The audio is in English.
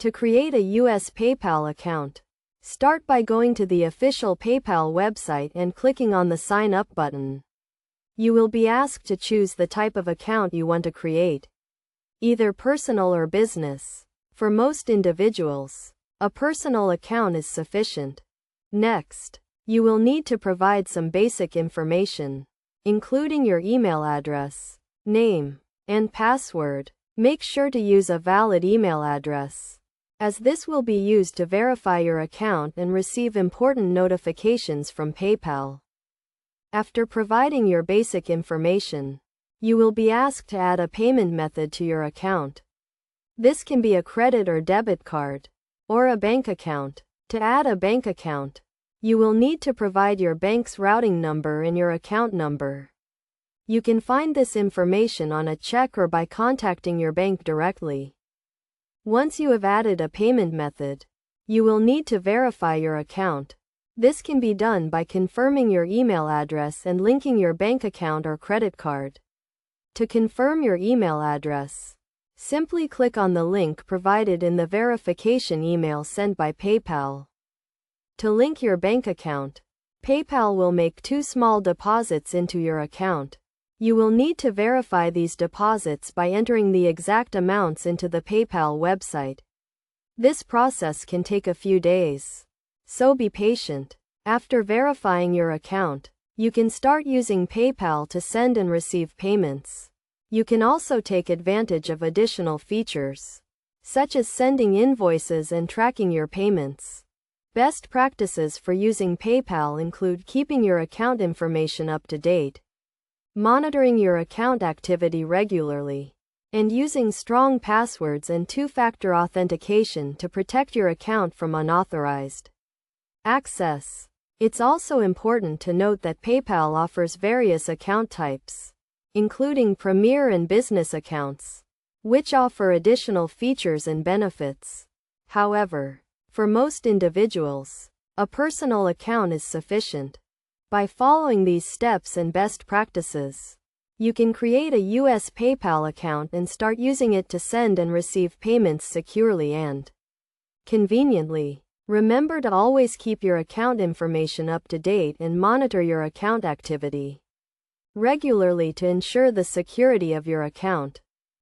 To create a US PayPal account, start by going to the official PayPal website and clicking on the Sign Up button. You will be asked to choose the type of account you want to create, either personal or business. For most individuals, a personal account is sufficient. Next, you will need to provide some basic information, including your email address, name, and password. Make sure to use a valid email address, as this will be used to verify your account and receive important notifications from PayPal. After providing your basic information, you will be asked to add a payment method to your account. This can be a credit or debit card, or a bank account. To add a bank account, you will need to provide your bank's routing number and your account number. You can find this information on a check or by contacting your bank directly. Once you have added a payment method, you will need to verify your account. This can be done by confirming your email address and linking your bank account or credit card. To confirm your email address, simply click on the link provided in the verification email sent by PayPal. To link your bank account, PayPal will make 2 small deposits into your account. You will need to verify these deposits by entering the exact amounts into the PayPal website. This process can take a few days, so be patient. After verifying your account, you can start using PayPal to send and receive payments. You can also take advantage of additional features, such as sending invoices and tracking your payments. Best practices for using PayPal include keeping your account information up to date, monitoring your account activity regularly, and using strong passwords and two-factor authentication to protect your account from unauthorized access. It's also important to note that PayPal offers various account types, including Premier and Business accounts, which offer additional features and benefits. However, for most individuals, a personal account is sufficient. By following these steps and best practices, you can create a US PayPal account and start using it to send and receive payments securely and conveniently. Remember to always keep your account information up to date and monitor your account activity regularly to ensure the security of your account.